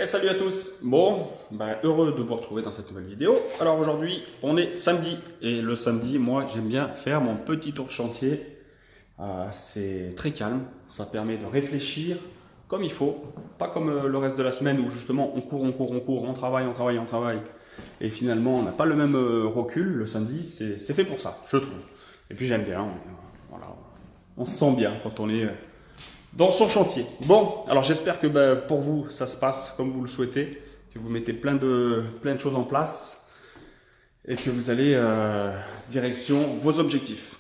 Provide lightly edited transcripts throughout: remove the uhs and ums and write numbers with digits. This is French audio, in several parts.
Et salut à tous. Bon, heureux de vous retrouver dans cette nouvelle vidéo. Alors aujourd'hui, on est samedi. Et le samedi, moi, j'aime bien faire mon petit tour de chantier. C'est très calme. Ça permet de réfléchir comme il faut. Pas comme le reste de la semaine où justement on court, on travaille. Et finalement, on n'a pas le même recul. Le samedi, c'est fait pour ça, je trouve. Et puis j'aime bien. Voilà, on se sent bien quand on est dans son chantier. Bon, alors j'espère que pour vous, ça se passe comme vous le souhaitez, que vous mettez plein de choses en place et que vous allez direction vos objectifs.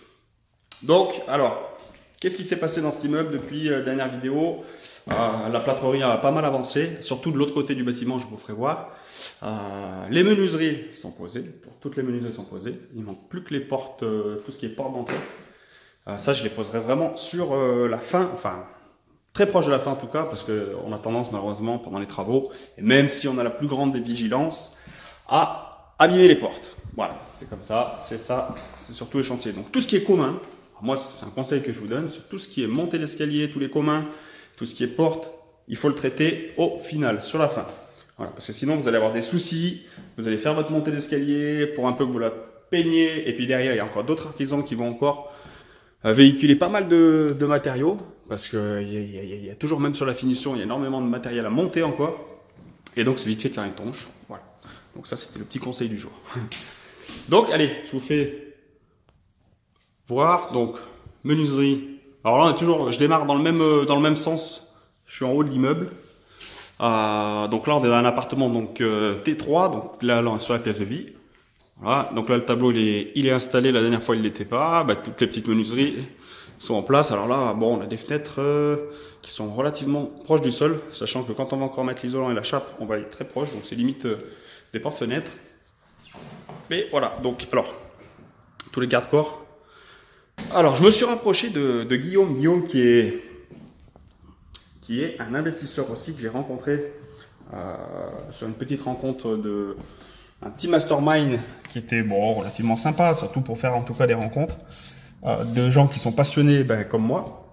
Donc, alors, qu'est-ce qui s'est passé dans cet immeuble depuis la dernière vidéo? La plâtrerie a pas mal avancé, surtout de l'autre côté du bâtiment, je vous ferai voir. Les menuiseries sont posées, toutes les menuiseries sont posées. Il manque plus que les portes, tout ce qui est porte d'entrée. Ça, je les poserai vraiment sur la fin, enfin, très proche de la fin en tout cas, parce qu'on a tendance malheureusement pendant les travaux, et même si on a la plus grande des vigilances, à abîmer les portes. Voilà, c'est comme ça, c'est sur tous les chantiers. Donc tout ce qui est commun, moi c'est un conseil que je vous donne, sur tout ce qui est montée d'escalier, tous les communs, tout ce qui est porte, il faut le traiter au final, sur la fin. Voilà, parce que sinon vous allez avoir des soucis, vous allez faire votre montée d'escalier pour un peu que vous la peigniez, et puis derrière il y a encore d'autres artisans qui vont encore véhiculer pas mal de matériaux, parce qu'il y a toujours, même sur la finition, il y a énormément de matériel à monter encore, et donc c'est vite fait de faire une tonche. Voilà. Donc ça, c'était le petit conseil du jour. Donc, allez, je vous fais voir. Donc, menuiserie. Alors là, je démarre dans le même sens. Je suis en haut de l'immeuble. Donc là, on est dans un appartement donc T3, donc là, on est sur la pièce de vie. Voilà, donc là le tableau il est installé, la dernière fois il l'était pas, toutes les petites menuiseries sont en place. Alors là, bon, on a des fenêtres qui sont relativement proches du sol, sachant que quand on va encore mettre l'isolant et la chape, on va être très proche, donc c'est limite des portes-fenêtres. Mais voilà, donc alors, tous les garde-corps. Alors je me suis rapproché de Guillaume qui est un investisseur aussi que j'ai rencontré sur une petite rencontre un petit mastermind qui était relativement sympa, surtout pour faire en tout cas des rencontres de gens qui sont passionnés comme moi.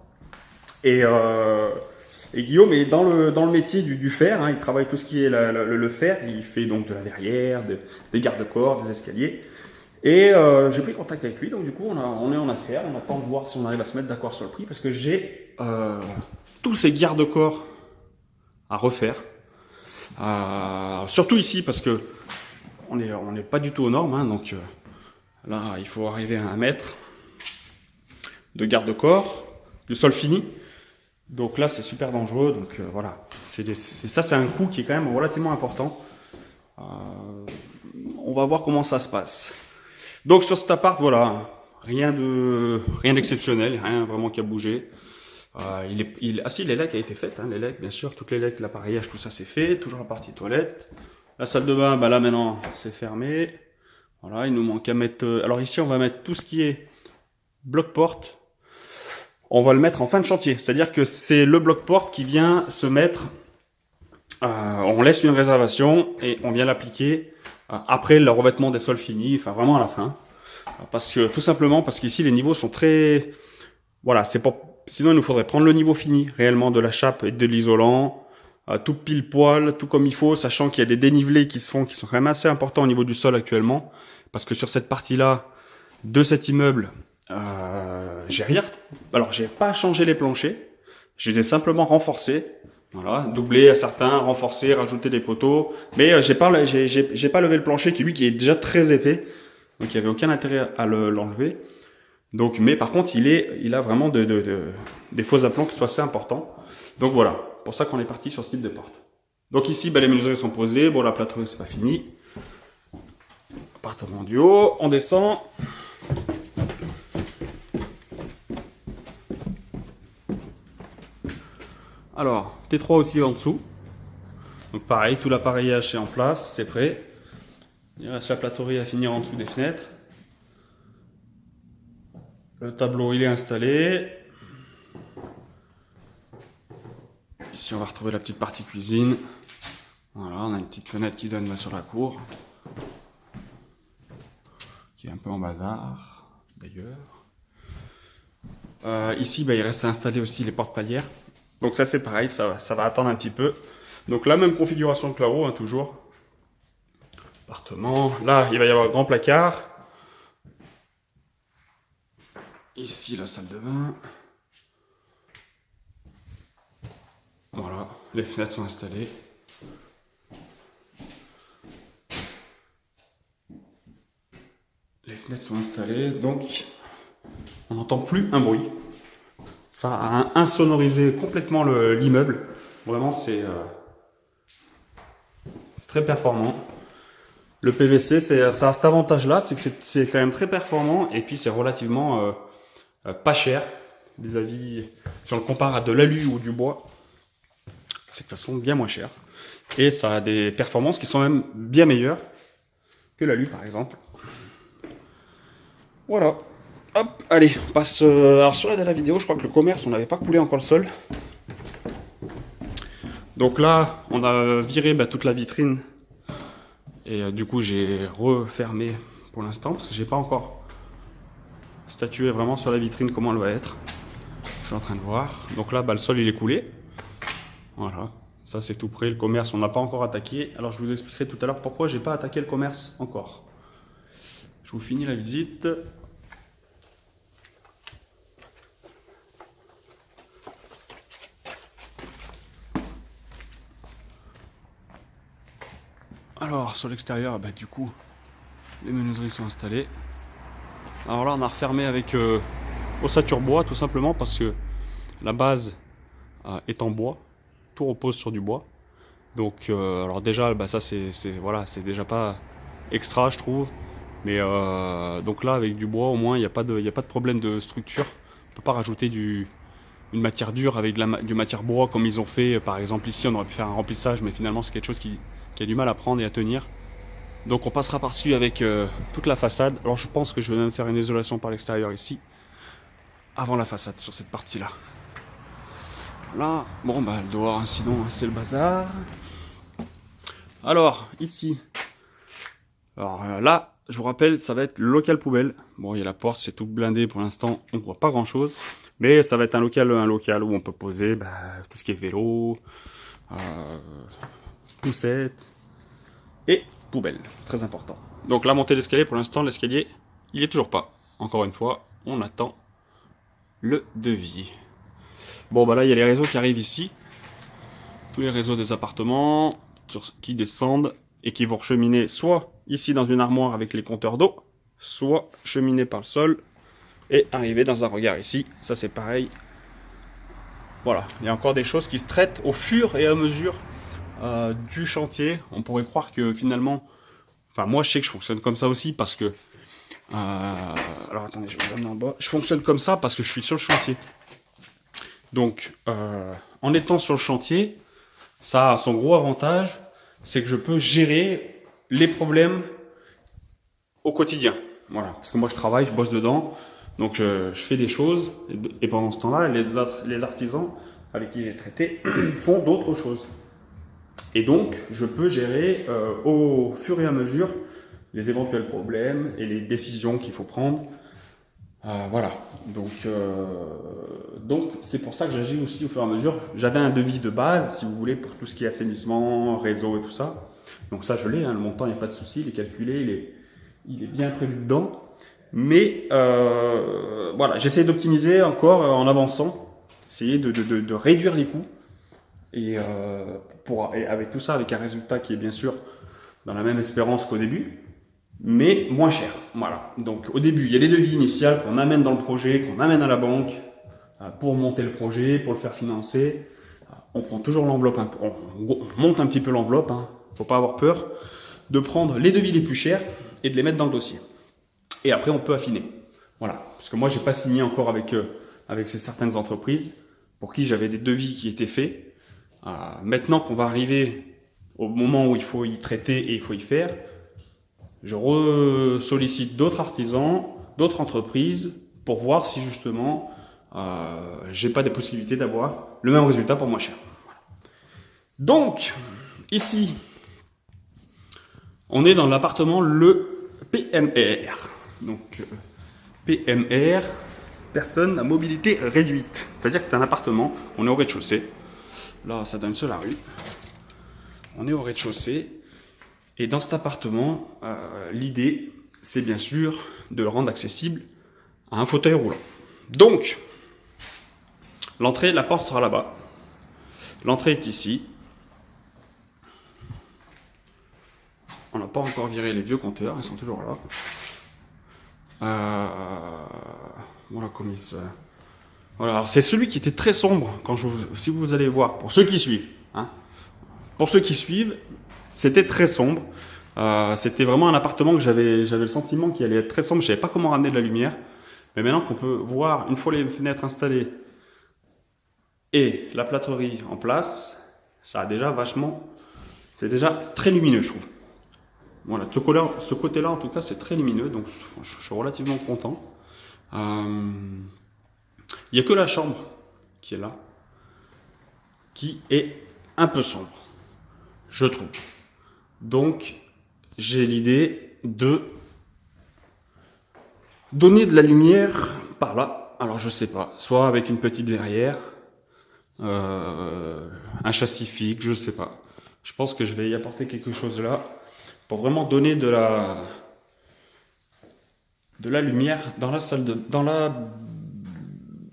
Et Guillaume est dans le métier du fer, hein, il travaille tout ce qui est le fer, il fait donc de la verrière, des garde-corps, des escaliers. Et j'ai pris contact avec lui, donc du coup on est en affaire, on attend de voir si on arrive à se mettre d'accord sur le prix, parce que j'ai tous ces garde-corps à refaire. Surtout ici, parce que on n'est pas du tout aux normes, hein, donc là il faut arriver à 1 mètre de garde-corps, du sol fini. Donc là c'est super dangereux, donc voilà. C'est un coût qui est quand même relativement important. On va voir comment ça se passe. Donc sur cet appart, voilà, rien d'exceptionnel, rien vraiment qui a bougé. Si, l'élec a été faite, hein, l'élec, bien sûr, toutes les lecs, l'appareillage, tout ça c'est fait, toujours la partie toilette. La salle de bain, là maintenant c'est fermé. Voilà, il nous manque à mettre. Alors ici on va mettre tout ce qui est bloc-porte. On va le mettre en fin de chantier, c'est-à-dire que c'est le bloc-porte qui vient se mettre. On laisse une réservation et on vient l'appliquer après le revêtement des sols finis, enfin vraiment à la fin. Tout simplement parce qu'ici les niveaux sont très. Voilà, sinon il nous faudrait prendre le niveau fini réellement de la chape et de l'isolant. Tout pile poil, tout comme il faut, sachant qu'il y a des dénivelés qui sont quand même assez importants au niveau du sol actuellement, parce que sur cette partie-là de cet immeuble, j'ai pas changé les planchers, je les ai simplement renforcés, voilà, doublé à certains, renforcé, rajouté des poteaux, mais j'ai pas levé le plancher qui est déjà très épais, donc il y avait aucun intérêt à l'enlever. Donc, mais par contre, il a vraiment des faux aplombs qui sont assez importants. Donc voilà, pour ça qu'on est parti sur ce type de porte. Donc ici, les menuiseries sont posées. Bon, la plâtrerie, c'est pas fini. Appartement du haut, on descend. Alors, T3 aussi en dessous. Donc pareil, tout l'appareillage est en place, c'est prêt. Il reste la plâtrerie à finir en dessous des fenêtres. Le tableau, il est installé. Ici, on va retrouver la petite partie cuisine. Voilà, on a une petite fenêtre qui donne là sur la cour. Qui est un peu en bazar, d'ailleurs. Ici, il reste à installer aussi les portes palières. Donc ça, c'est pareil, ça va attendre un petit peu. Donc la même configuration que là-haut, hein, toujours. Appartement. Là, il va y avoir un grand placard. Ici, la salle de bain. Voilà, les fenêtres sont installées. Les fenêtres sont installées, donc on n'entend plus un bruit. Ça a insonorisé complètement l'immeuble. Vraiment, c'est très performant. Le PVC, ça a cet avantage-là, c'est que c'est quand même très performant et puis c'est relativement pas cher vis-à-vis, si on le compare à de l'alu ou du bois, c'est de toute façon bien moins cher. Et ça a des performances qui sont même bien meilleures que l'alu par exemple. Voilà. Hop, allez, on passe. Alors sur la vidéo, je crois que le commerce, on n'avait pas coulé encore le sol. Donc là, on a viré toute la vitrine. Et du coup, j'ai refermé pour l'instant, parce que j'ai pas encore statué vraiment sur la vitrine comment elle va être. Je suis en train de voir. Donc là, le sol, il est coulé. Voilà, ça c'est tout prêt. Le commerce, on n'a pas encore attaqué. Alors je vous expliquerai tout à l'heure pourquoi j'ai pas attaqué le commerce encore. Je vous finis la visite. Alors sur l'extérieur, du coup, les menuiseries sont installées. Alors là, on a refermé avec ossature bois, tout simplement parce que la base est en bois. Tout repose sur du bois. Donc, alors déjà, ça c'est voilà, c'est déjà pas extra, je trouve. Mais donc là, avec du bois, au moins, il n'y a pas de problème de structure. On peut pas rajouter une matière dure avec du matière bois comme ils ont fait. Par exemple, ici, on aurait pu faire un remplissage, mais finalement, c'est quelque chose qui a du mal à prendre et à tenir. Donc, on passera par-dessus avec toute la façade. Alors, je pense que je vais même faire une isolation par l'extérieur ici, avant la façade, sur cette partie-là. Là, bon, le dehors, hein, sinon, c'est le bazar. Alors, ici. Alors là, je vous rappelle, ça va être le local poubelle. Bon, il y a la porte, c'est tout blindé pour l'instant, on ne voit pas grand-chose. Mais ça va être un local où on peut poser tout ce qui est vélo, poussette et poubelle. Très important. Donc la montée d'escalier, pour l'instant, l'escalier, il est toujours pas. Encore une fois, on attend le devis. Bon, là, il y a les réseaux qui arrivent ici. Tous les réseaux des appartements qui descendent et qui vont cheminer soit ici dans une armoire avec les compteurs d'eau, soit cheminer par le sol et arriver dans un regard ici. Ça c'est pareil. Voilà, il y a encore des choses qui se traitent au fur et à mesure du chantier. On pourrait croire que finalement, enfin moi je sais que je fonctionne comme ça aussi parce que alors attendez, je vais vous ramener en bas. Je fonctionne comme ça parce que je suis sur le chantier. Donc en étant sur le chantier, ça a son gros avantage, c'est que je peux gérer les problèmes au quotidien. Voilà, parce que moi je travaille, je bosse dedans, donc je fais des choses, et pendant ce temps-là, les artisans avec qui j'ai traité font d'autres choses. Et donc, je peux gérer au fur et à mesure les éventuels problèmes et les décisions qu'il faut prendre. Voilà, donc c'est pour ça que j'agis aussi au fur et à mesure. J'avais un devis de base, si vous voulez, pour tout ce qui est assainissement, réseau et tout ça. Donc ça, je l'ai, hein, le montant, il n'y a pas de souci, il est calculé, il est bien prévu dedans. Mais voilà, j'essaie d'optimiser encore en avançant, essayer de réduire les coûts. Et avec tout ça, avec un résultat qui est bien sûr dans la même espérance qu'au début, mais moins cher. Voilà. Donc au début, il y a les devis initiales qu'on amène dans le projet, qu'on amène à la banque pour monter le projet, pour le faire financer. On prend toujours l'enveloppe, on monte un petit peu l'enveloppe, hein. Faut pas avoir peur de prendre les devis les plus chers et de les mettre dans le dossier. Et après, on peut affiner. Voilà. Parce que moi, j'ai pas signé encore avec ces certaines entreprises pour qui j'avais des devis qui étaient faits. Maintenant qu'on va arriver au moment où il faut y traiter et il faut y faire, je sollicite d'autres artisans, d'autres entreprises pour voir si justement j'ai pas des possibilités d'avoir le même résultat pour moins cher. Voilà. Donc ici, on est dans l'appartement le PMR. Donc PMR, personne à mobilité réduite. C'est-à-dire que c'est un appartement, on est au rez-de-chaussée. Là, ça donne sur la rue. On est au rez-de-chaussée. Et dans cet appartement, l'idée, c'est bien sûr de le rendre accessible à un fauteuil roulant. Donc, l'entrée, la porte sera là-bas. L'entrée est ici. On n'a pas encore viré les vieux compteurs, ils sont toujours là. Voilà comme ils se... Voilà, alors c'est celui qui était très sombre, si vous allez voir, pour ceux qui suivent. Hein. Pour ceux qui suivent, c'était très sombre. C'était vraiment un appartement que j'avais le sentiment qu'il allait être très sombre. Je ne savais pas comment ramener de la lumière. Mais maintenant qu'on peut voir, une fois les fenêtres installées et la plâtrerie en place, ça a déjà vachement... C'est déjà très lumineux, je trouve. Voilà, ce côté-là, en tout cas, c'est très lumineux, donc je suis relativement content. Il n'y a que la chambre qui est là, qui est un peu sombre, je trouve. Donc, j'ai l'idée de donner de la lumière par là. Alors, je sais pas, soit avec une petite verrière, un châssis fixe, je sais pas. Je pense que je vais y apporter quelque chose là pour vraiment donner de la lumière dans la dans la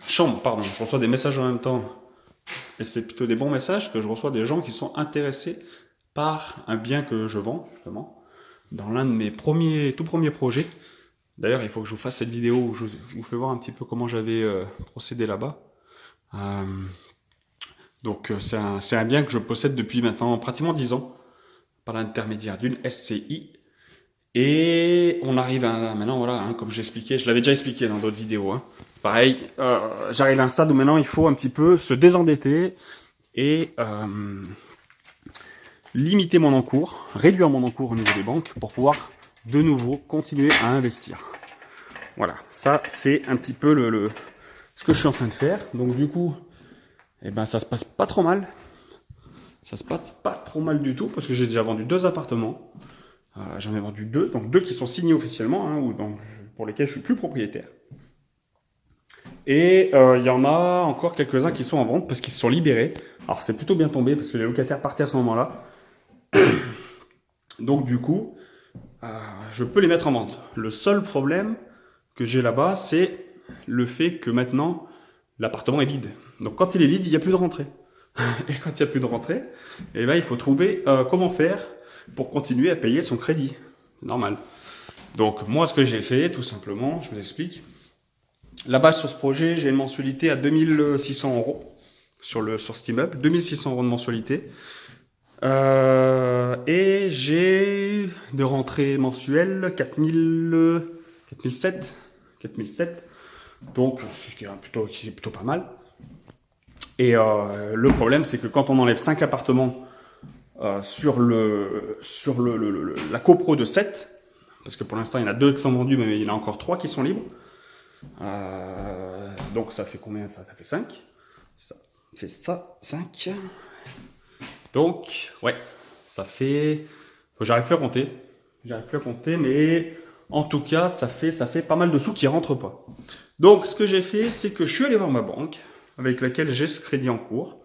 chambre, pardon. Je reçois des messages en même temps et c'est plutôt des bons messages que je reçois des gens qui sont intéressés par un bien que je vends justement dans l'un de mes tout premiers projets. D'ailleurs, il faut que je vous fasse cette vidéo où je vous fais voir un petit peu comment j'avais procédé là-bas. Donc c'est un bien que je possède depuis maintenant pratiquement 10 ans par l'intermédiaire d'une SCI. Et on arrive à maintenant, voilà, hein, comme j'expliquais, je l'avais déjà expliqué dans d'autres vidéos. Hein. Pareil, j'arrive à un stade où maintenant il faut un petit peu se désendetter et limiter mon encours, réduire mon encours au niveau des banques pour pouvoir de nouveau continuer à investir. Voilà, ça c'est un petit peu ce que je suis en train de faire. Donc du coup, eh ben, ça se passe pas trop mal. Ça se passe pas trop mal du tout parce que j'ai déjà vendu 2 appartements. J'en ai vendu 2, donc 2 qui sont signés officiellement, hein, pour lesquels je suis plus propriétaire. Et il y en a encore quelques-uns qui sont en vente parce qu'ils se sont libérés. Alors c'est plutôt bien tombé parce que les locataires partaient à ce moment-là. Donc du coup, je peux les mettre en vente. Le seul problème que j'ai là-bas, c'est le fait que maintenant, l'appartement est vide. Donc quand il est vide, il n'y a plus de rentrée. Et quand il n'y a plus de rentrée, eh ben, il faut trouver comment faire pour continuer à payer son crédit. Normal. Donc moi, ce que j'ai fait, tout simplement, je vous explique. Là-bas, sur ce projet, j'ai une mensualité à 2600 euros sur cet immeuble. 2600 euros de mensualité. Et j'ai de rentrées mensuelles 4007. Donc, ce qui est plutôt pas mal. Et le problème, c'est que quand on enlève 5 appartements sur la copro de 7, parce que pour l'instant, il y en a 2 qui sont vendus, mais il y en a encore 3 qui sont libres. Donc, ça fait combien ça? Ça fait 5. C'est ça, 5. Donc, ouais, ça fait... J'arrive plus à compter. Mais en tout cas, ça fait pas mal de sous qui rentrent pas. Donc, ce que j'ai fait, c'est que je suis allé voir ma banque, avec laquelle j'ai ce crédit en cours.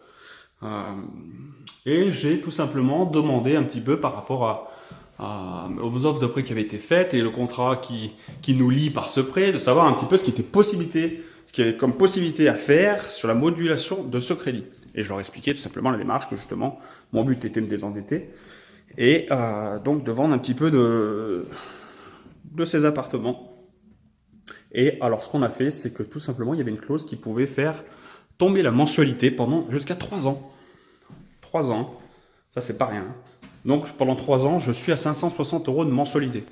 Et j'ai tout simplement demandé un petit peu par rapport aux offres de prêt qui avaient été faites et le contrat qui nous lie par ce prêt, de savoir un petit peu ce qu'il y avait comme possibilité à faire sur la modulation de ce crédit. Et je leur expliquais tout simplement la démarche que justement, mon but était de me désendetter et donc de vendre un petit peu de ces appartements. Et alors ce qu'on a fait, c'est que tout simplement, il y avait une clause qui pouvait faire tomber la mensualité pendant jusqu'à 3 ans. 3 ans, ça c'est pas rien. Donc pendant 3 ans, je suis à 560 euros de mensualité.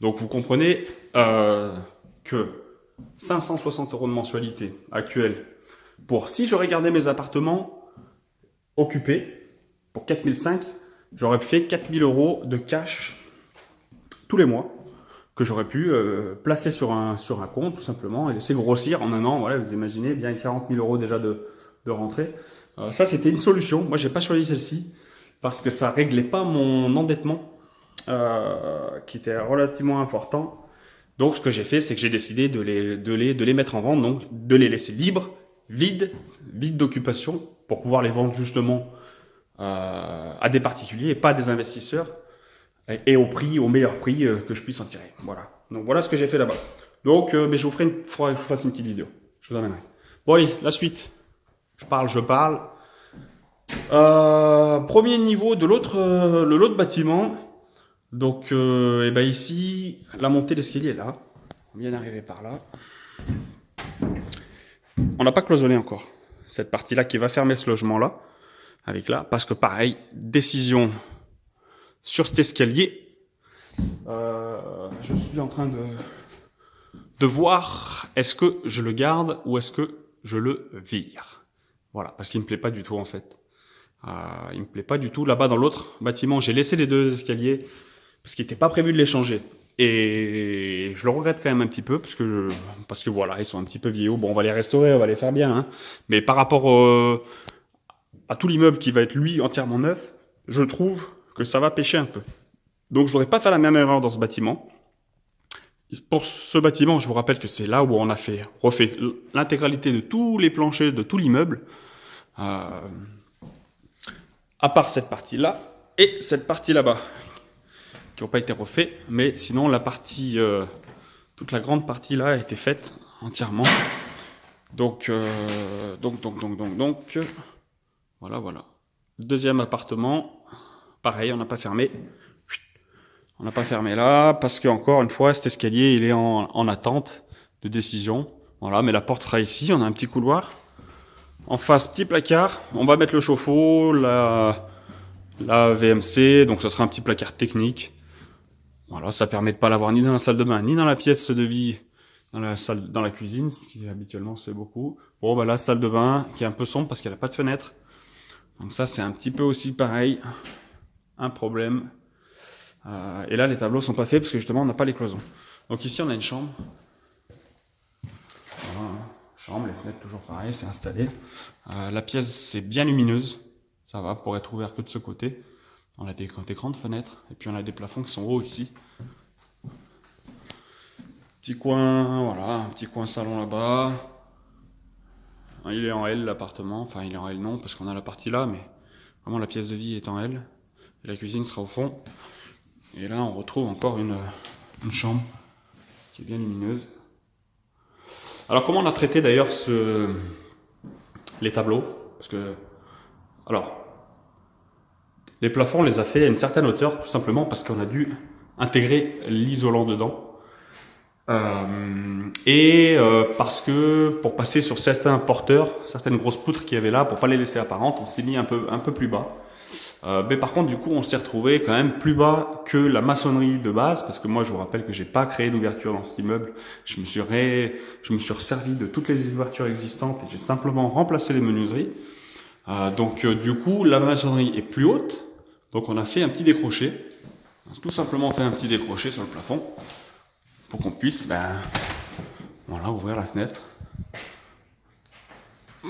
Donc vous comprenez que 560 euros de mensualité actuelle, si j'aurais gardé mes appartements occupés, pour 4005, j'aurais fait 4000 euros de cash tous les mois, que j'aurais pu placer sur un compte tout simplement et laisser grossir en un an. Voilà, vous imaginez bien 40 000 euros déjà de rentrée. Ça, c'était une solution. Moi, j'ai pas choisi celle-ci parce que ça réglait pas mon endettement qui était relativement important. Donc, ce que j'ai fait, c'est que j'ai décidé de les mettre en vente, donc de les laisser libres, vides d'occupation, pour pouvoir les vendre justement à des particuliers et pas à des investisseurs, et au meilleur prix que je puisse en tirer. Voilà. Donc voilà ce que j'ai fait là-bas. Donc mais je vous ferai faudra que je vous fasse une petite vidéo. Je vous amènerai. Bon allez, la suite. Je parle. Premier niveau de l'autre bâtiment. Donc et ben ici, la montée d'escalier est là. On vient d'arriver par là. On n'a pas cloisonné encore cette partie-là qui va fermer ce logement-là. Avec là, parce que pareil, décision sur cet escalier. Je suis en train de voir est-ce que je le garde ou est-ce que je le vire. Voilà, parce qu'il me plaît pas du tout en fait. Il me plaît pas du tout. Là-bas dans l'autre bâtiment, j'ai laissé les deux escaliers parce qu'il n'était pas prévu de les changer. Et je le regrette quand même un petit peu parce que voilà, ils sont un petit peu vieillots. Bon, on va les restaurer, on va les faire bien. Hein. Mais par rapport à tout l'immeuble qui va être lui entièrement neuf, je trouve que ça va pêcher un peu. Donc je ne voudrais pas faire la même erreur dans ce bâtiment. Pour ce bâtiment, je vous rappelle que c'est là où on a refait l'intégralité de tous les planchers de tout l'immeuble, à part cette partie-là et cette partie là-bas, qui n'ont pas été refaits, mais sinon la partie, toute la grande partie là a été faite entièrement. Donc, voilà. Le deuxième appartement, pareil, on n'a pas fermé. On n'a pas fermé là, parce que encore une fois, cet escalier, il est en attente de décision. Voilà, mais la porte sera ici, on a un petit couloir. En face, petit placard. On va mettre le chauffe-eau, la VMC, donc ça sera un petit placard technique. Voilà, ça permet de pas l'avoir ni dans la salle de bain, ni dans la pièce de vie, dans la cuisine, ce qui habituellement se fait beaucoup. Bon, bah la salle de bain, qui est un peu sombre parce qu'elle n'a pas de fenêtre. Donc ça, c'est un petit peu aussi pareil, un problème. Et là, les tableaux sont pas faits parce que justement, on n'a pas les cloisons. Donc ici, on a une chambre. Voilà, chambre, les fenêtres toujours pareil, c'est installé. La pièce, c'est bien lumineuse. Ça va pour être ouvert que de ce côté. On a des grandes fenêtres. Et puis on a des plafonds qui sont hauts ici. Petit coin, voilà, un petit coin salon là-bas. Il est en L l'appartement. Enfin, il est en L non, parce qu'on a la partie là, mais vraiment la pièce de vie est en L. Et la cuisine sera au fond. Et là, on retrouve encore une chambre qui est bien lumineuse. Alors, comment on a traité d'ailleurs les tableaux? Parce que, alors, les plafonds, on les a fait à une certaine hauteur, tout simplement parce qu'on a dû intégrer l'isolant dedans. Parce que pour passer sur certains porteurs, certaines grosses poutres qu'il y avait là, pour pas les laisser apparentes, on s'est mis un peu plus bas. Mais par contre, du coup, on s'est retrouvé quand même plus bas que la maçonnerie de base, parce que moi, je vous rappelle que j'ai pas créé d'ouverture dans cet immeuble. Je me suis resservi de toutes les ouvertures existantes et j'ai simplement remplacé les menuiseries. Donc, du coup, la maçonnerie est plus haute. Donc, on a fait un petit décroché. On a tout simplement fait un petit décroché sur le plafond pour qu'on puisse, voilà, ouvrir la fenêtre.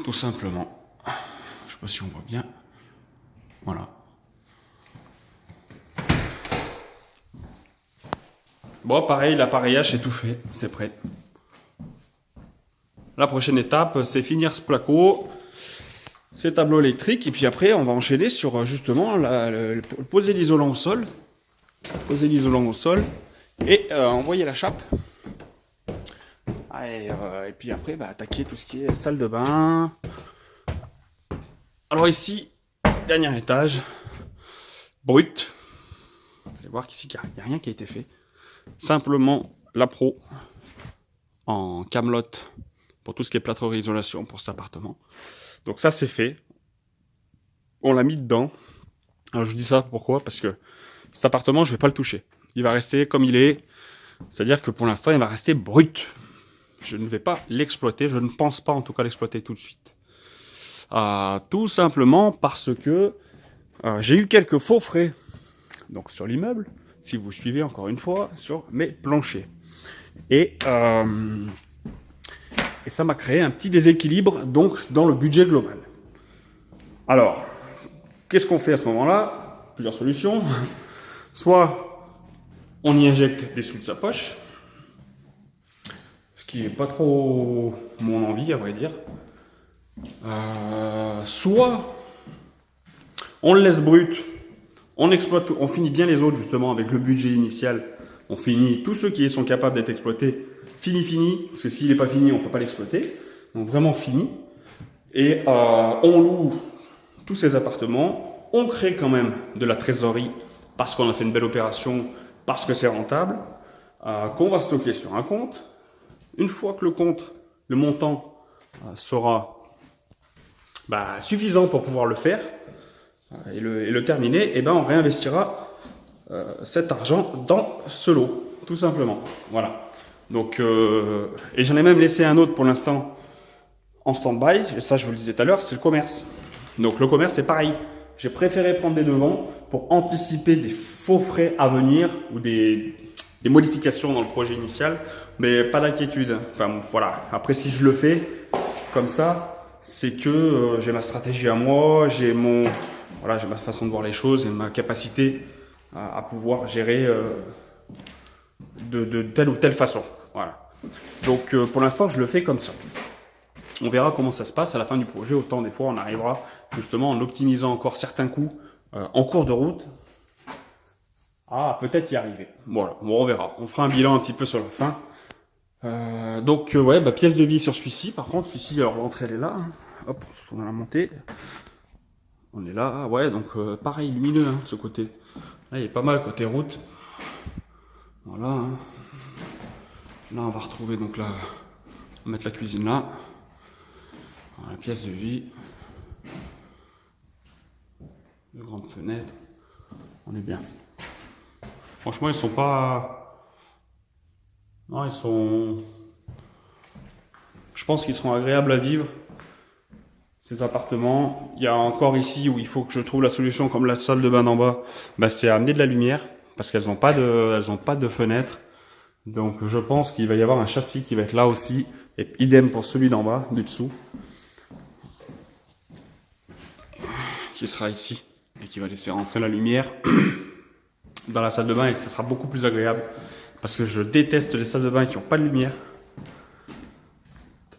Tout simplement. Je sais pas si on voit bien. Voilà. Bon, pareil, l'appareillage, c'est tout fait. C'est prêt. La prochaine étape, c'est finir ce placo, ces tableaux électriques, et puis après, on va enchaîner sur justement poser l'isolant au sol. Poser l'isolant au sol et envoyer la chape. Et puis après, attaquer tout ce qui est salle de bain. Alors ici, dernier étage, brut. Vous allez voir qu'ici, il n'y a rien qui a été fait. Simplement la pro en camelote pour tout ce qui est plâtrerie isolation pour cet appartement. Donc ça, c'est fait. On l'a mis dedans. Alors je vous dis ça pourquoi? Parce que cet appartement, je ne vais pas le toucher. Il va rester comme il est. C'est-à-dire que pour l'instant, il va rester brut. Je ne vais pas l'exploiter. Je ne pense pas en tout cas l'exploiter tout de suite. Tout simplement parce que j'ai eu quelques faux frais. Donc sur l'immeuble, si vous suivez encore une fois, sur mes planchers. Et ça m'a créé un petit déséquilibre donc dans le budget global. Alors, qu'est-ce qu'on fait à ce moment-là? Plusieurs solutions. Soit on y injecte des sous de sa poche, ce qui n'est pas trop mon envie à vrai dire. Soit On le laisse brut, on exploite, on finit bien les autres justement avec le budget initial. On finit tous ceux qui sont capables d'être exploités, fini, parce que s'il n'est pas fini, on ne peut pas l'exploiter. Donc vraiment fini. Et on loue tous ces appartements, on crée quand même de la trésorerie parce qu'on a fait une belle opération, parce que c'est rentable, qu'on va stocker sur un compte. Une fois que le montant sera suffisant pour pouvoir le faire et le terminer, et ben on réinvestira cet argent dans ce lot, tout simplement. Voilà. Donc, et j'en ai même laissé un autre pour l'instant en stand-by, ça je vous le disais tout à l'heure, c'est le commerce. Donc le commerce c'est pareil. J'ai préféré prendre des devants pour anticiper des faux frais à venir ou des modifications dans le projet initial, mais pas d'inquiétude. Enfin voilà, après si je le fais comme ça, c'est que j'ai ma stratégie à moi, j'ai ma façon de voir les choses et ma capacité à pouvoir gérer de telle ou telle façon. Voilà. Donc pour l'instant, je le fais comme ça. On verra comment ça se passe à la fin du projet. Autant des fois, on arrivera justement en optimisant encore certains coûts en cours de route. Ah, peut-être y arriver. Voilà, bon, on verra. On fera un bilan un petit peu sur la fin. Pièce de vie sur celui-ci. Par contre, celui-ci, alors l'entrée, elle est là. Hop, on va la monter. On est là. Ouais, donc pareil, lumineux de ce côté. Là, il est pas mal côté route. Voilà. Hein. Là, on va retrouver donc là. On va mettre la cuisine là. La pièce de vie. De grandes fenêtres. On est bien. Franchement, ils sont pas. Non, ils sont. Je pense qu'ils seront agréables à vivre. Ces appartements. Il y a encore ici où il faut que je trouve la solution, comme la salle de bain d'en bas. C'est amener de la lumière parce qu'elles n'ont pas de fenêtre. Donc, je pense qu'il va y avoir un châssis qui va être là aussi. Et idem pour celui d'en bas, du dessous. Qui sera ici et qui va laisser rentrer la lumière dans la salle de bain et ce sera beaucoup plus agréable parce que je déteste les salles de bain qui n'ont pas de lumière.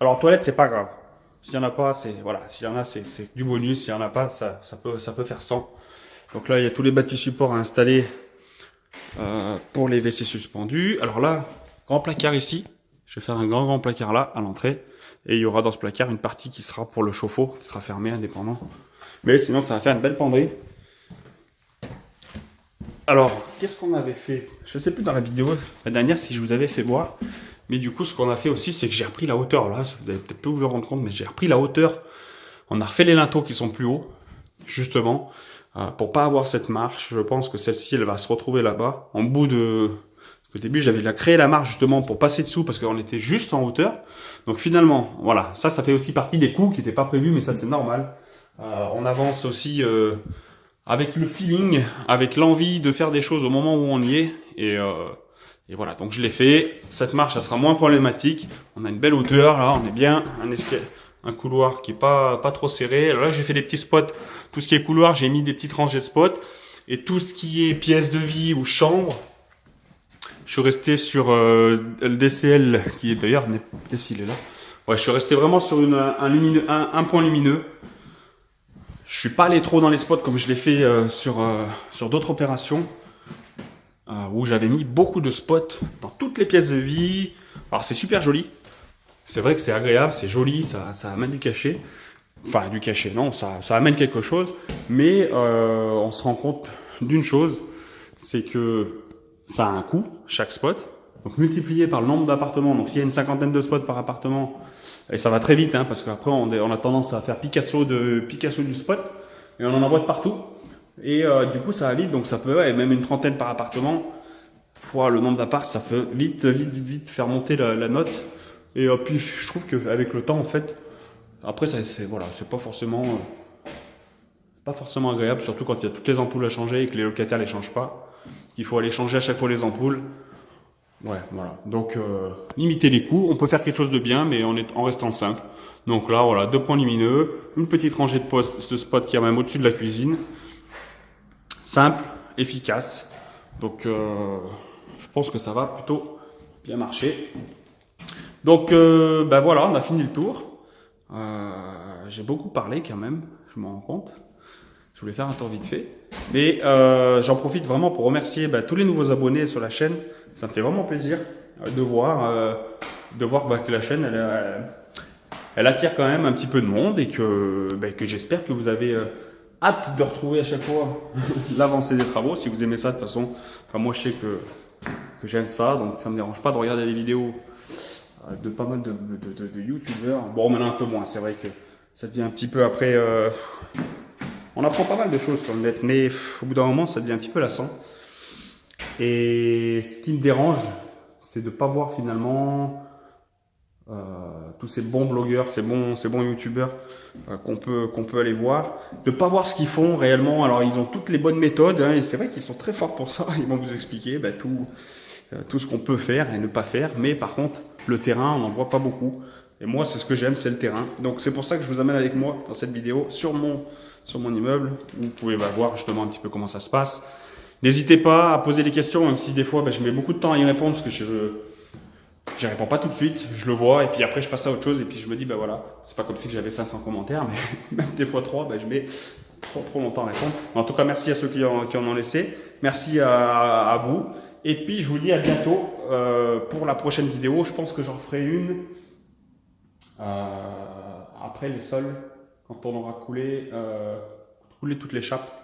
Alors toilette c'est pas grave, s'il y en a pas c'est voilà, s'il y en a c'est du bonus, s'il y en a pas ça peut faire 100. Donc là il y a tous les bâtis supports à installer pour les WC suspendus. Alors là grand placard ici, je vais faire un grand placard là à l'entrée et il y aura dans ce placard une partie qui sera pour le chauffe-eau qui sera fermée indépendant. Mais sinon, ça va faire une belle penderie. Alors, qu'est-ce qu'on avait fait? Je ne sais plus dans la vidéo, la dernière, si je vous avais fait voir. Mais du coup, ce qu'on a fait aussi, c'est que j'ai repris la hauteur. Là, vous allez peut-être pas vous le rendre compte, mais j'ai repris la hauteur. On a refait les linteaux qui sont plus hauts, justement, pour pas avoir cette marche. Je pense que celle-ci, elle va se retrouver là-bas. En bout de... Au début, j'avais créé la marche, justement, pour passer dessous, parce qu'on était juste en hauteur. Donc finalement, voilà, ça fait aussi partie des coûts qui n'étaient pas prévus, mais ça, c'est normal. On avance aussi avec le feeling, avec l'envie de faire des choses au moment où on y est. Et voilà, donc je l'ai fait. Cette marche, ça sera moins problématique. On a une belle hauteur, là, on est bien. Un couloir qui est pas trop serré. Alors là, j'ai fait des petits spots. Tout ce qui est couloir, j'ai mis des petites rangées de spots. Et tout ce qui est pièce de vie ou chambre, je suis resté sur le DCL, qui est d'ailleurs, il est là. Ouais, je suis resté vraiment sur un point lumineux. Je suis pas allé trop dans les spots comme je l'ai fait sur d'autres opérations où j'avais mis beaucoup de spots dans toutes les pièces de vie. Alors c'est super joli. C'est vrai que c'est agréable, c'est joli, ça amène du cachet. Enfin du cachet, non, ça amène quelque chose. Mais on se rend compte d'une chose, c'est que ça a un coût, chaque spot. Donc multiplié par le nombre d'appartements. Donc s'il y a une cinquantaine de spots par appartement, et ça va très vite, parce qu'après on a tendance à faire Picasso du spot, et on en envoie de partout. Et du coup ça va vite, donc ça peut, même une trentaine par appartement, fois le nombre d'appart, ça peut vite faire monter la note. Et puis je trouve qu'avec le temps, en fait, après c'est pas forcément agréable, surtout quand il y a toutes les ampoules à changer et que les locataires les changent pas. Il faut aller changer à chaque fois les ampoules. Ouais, voilà. Donc, limiter les coûts. On peut faire quelque chose de bien, mais en restant simple. Donc là, voilà, 2 points lumineux, une petite rangée de spot qui est même au-dessus de la cuisine. Simple, efficace. Donc, je pense que ça va plutôt bien marcher. Donc, voilà, on a fini le tour. J'ai beaucoup parlé quand même, je m'en rends compte. Je voulais faire un tour vite fait. Mais j'en profite vraiment pour remercier tous les nouveaux abonnés sur la chaîne. Ça me fait vraiment plaisir de voir, que la chaîne, elle attire quand même un petit peu de monde et que j'espère que vous avez hâte de retrouver à chaque fois l'avancée des travaux. Si vous aimez ça, de toute façon, moi je sais que j'aime ça, donc ça ne me dérange pas de regarder des vidéos de pas mal de youtubeurs. Bon, maintenant un peu moins, c'est vrai que ça devient un petit peu après... on apprend pas mal de choses sur le net, mais au bout d'un moment, ça devient un petit peu lassant. Et ce qui me dérange, c'est de ne pas voir finalement tous ces bons blogueurs, ces bons youtubeurs qu'on peut aller voir, de ne pas voir ce qu'ils font réellement. Alors, ils ont toutes les bonnes méthodes, hein, et c'est vrai qu'ils sont très forts pour ça. Ils vont vous expliquer tout ce qu'on peut faire et ne pas faire. Mais par contre, le terrain, on n'en voit pas beaucoup. Et moi, c'est ce que j'aime, c'est le terrain. Donc, c'est pour ça que je vous amène avec moi dans cette vidéo sur mon immeuble. Vous pouvez voir justement un petit peu comment ça se passe. N'hésitez pas à poser des questions, même si des fois je mets beaucoup de temps à y répondre parce que je ne réponds pas tout de suite. Je le vois et puis après je passe à autre chose et puis je me dis voilà, c'est pas comme si j'avais 500 commentaires, mais même des fois 3, je mets trop longtemps à répondre. En tout cas, merci à ceux qui en ont laissé. Merci à vous. Et puis je vous dis à bientôt pour la prochaine vidéo. Je pense que j'en ferai une après les sols, quand on aura coulé toutes les chapes.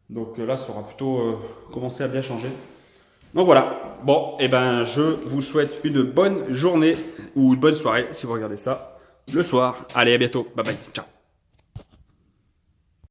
Donc là, ça aura plutôt commencé à bien changer. Donc voilà. Bon, et je vous souhaite une bonne journée ou une bonne soirée si vous regardez ça le soir. Allez, à bientôt. Bye bye. Ciao.